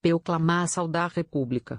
Proclamação da República.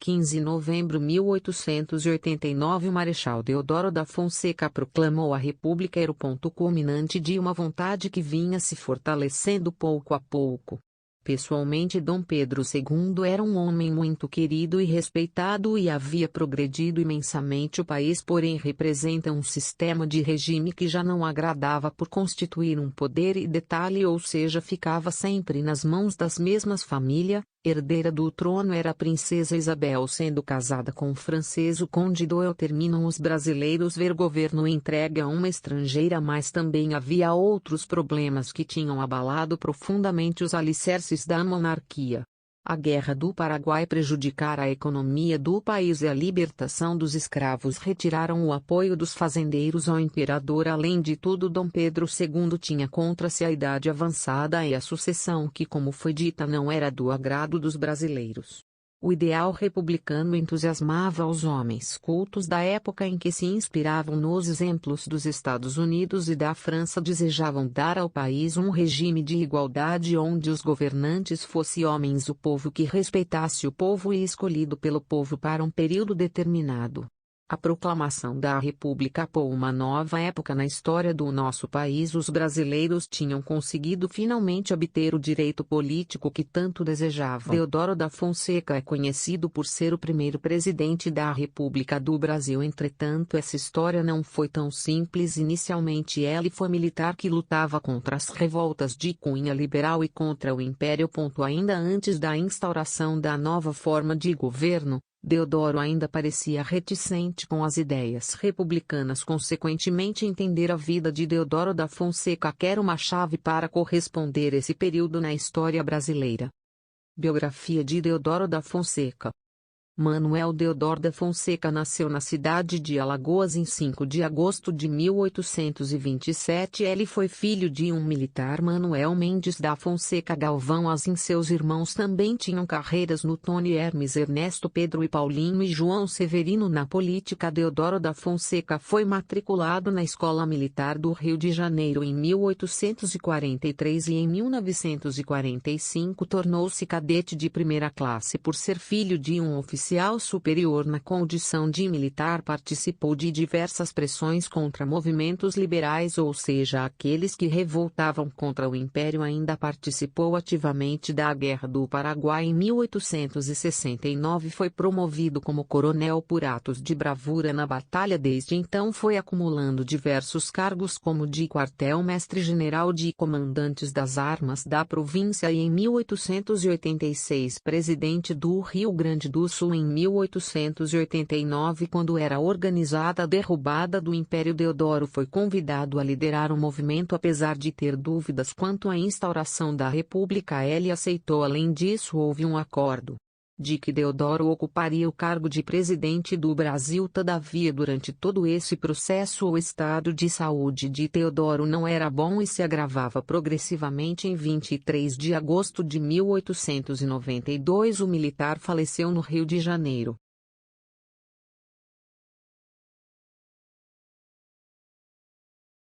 15 de novembro de 1889 O Marechal Deodoro da Fonseca proclamou a República. Era o ponto culminante de uma vontade que vinha se fortalecendo pouco a pouco. Pessoalmente, Dom Pedro II era um homem muito querido e respeitado e havia progredido imensamente o país, porém representa um sistema de regime que já não agradava por constituir um poder e detalhe, ou seja, ficava sempre nas mãos das mesmas famílias. Herdeira do trono era a princesa Isabel, sendo casada com o francês o conde Doel. Terminam os brasileiros ver governo entregue a uma estrangeira, mas também havia outros problemas que tinham abalado profundamente os alicerces da monarquia. A Guerra do Paraguai prejudicara a economia do país e a libertação dos escravos retiraram o apoio dos fazendeiros ao imperador. Além de tudo, Dom Pedro II tinha contra si a idade avançada e a sucessão que, como foi dita, não era do agrado dos brasileiros. O ideal republicano entusiasmava os homens cultos da época em que se inspiravam nos exemplos dos Estados Unidos e da França. Desejavam dar ao país um regime de igualdade onde os governantes fossem homens, o povo que respeitasse o povo e escolhido pelo povo para um período determinado. A proclamação da República apoiou uma nova época na história do nosso país. Os brasileiros tinham conseguido finalmente obter o direito político que tanto desejavam. Deodoro da Fonseca é conhecido por ser o primeiro presidente da República do Brasil. Entretanto, essa história não foi tão simples. Inicialmente ele foi militar que lutava contra as revoltas de cunha liberal e contra o Império. Ainda antes da instauração da nova forma de governo, Deodoro ainda parecia reticente com as ideias republicanas. Consequentemente, entender a vida de Deodoro da Fonseca quer uma chave para corresponder esse período na história brasileira. Biografia de Deodoro da Fonseca. Manuel Deodoro da Fonseca nasceu na cidade de Alagoas em 5 de agosto de 1827. Ele foi filho de um militar, Manuel Mendes da Fonseca Galvão. Seus irmãos também tinham carreiras no Tony Hermes, Ernesto, Pedro e Paulinho e João Severino na política. Deodoro da Fonseca foi matriculado na Escola Militar do Rio de Janeiro em 1843 e em 1945 tornou-se cadete de primeira classe. Por ser filho de um oficial superior na condição de militar, participou de diversas pressões contra movimentos liberais, ou seja, aqueles que revoltavam contra o Império. Ainda participou ativamente da Guerra do Paraguai. Em 1869 foi promovido como coronel por atos de bravura na batalha. Desde então foi acumulando diversos cargos, como de quartel-mestre-general de comandantes das armas da província e em 1886 presidente do Rio Grande do Sul. Em 1889, quando era organizada a derrubada do Império, Deodoro foi convidado a liderar o movimento. Apesar de ter dúvidas quanto à instauração da República, ele aceitou. Além disso, houve um acordo de que Deodoro ocuparia o cargo de presidente do Brasil. Todavia, durante todo esse processo, o estado de saúde de Deodoro não era bom e se agravava progressivamente. Em 23 de agosto de 1892, o militar faleceu no Rio de Janeiro.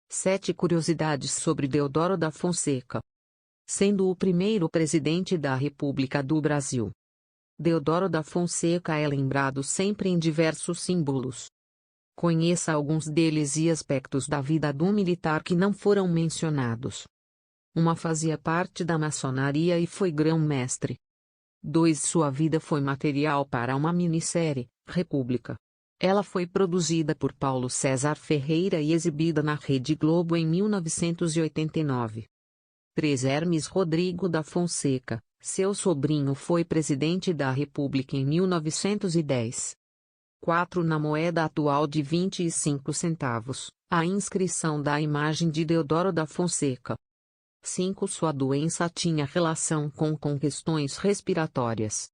Sete curiosidades sobre Deodoro da Fonseca. Sendo o primeiro presidente da República do Brasil, Deodoro da Fonseca é lembrado sempre em diversos símbolos. Conheça alguns deles e aspectos da vida do militar que não foram mencionados. 1. Fazia parte da maçonaria e foi grão-mestre. 2. Sua vida foi material para uma minissérie, República. Ela foi produzida por Paulo César Ferreira e exibida na Rede Globo em 1989. 3. Hermes Rodrigo da Fonseca. Seu sobrinho foi presidente da República em 1910. 4. Na moeda atual de 25 centavos, a inscrição da imagem de Deodoro da Fonseca. 5. Sua doença tinha relação com questões respiratórias.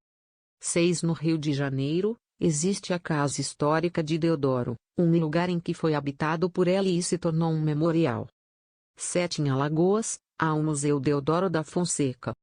6. No Rio de Janeiro, existe a Casa Histórica de Deodoro, um lugar em que foi habitado por ele e se tornou um memorial. 7. Em Alagoas, há o Museu Deodoro da Fonseca.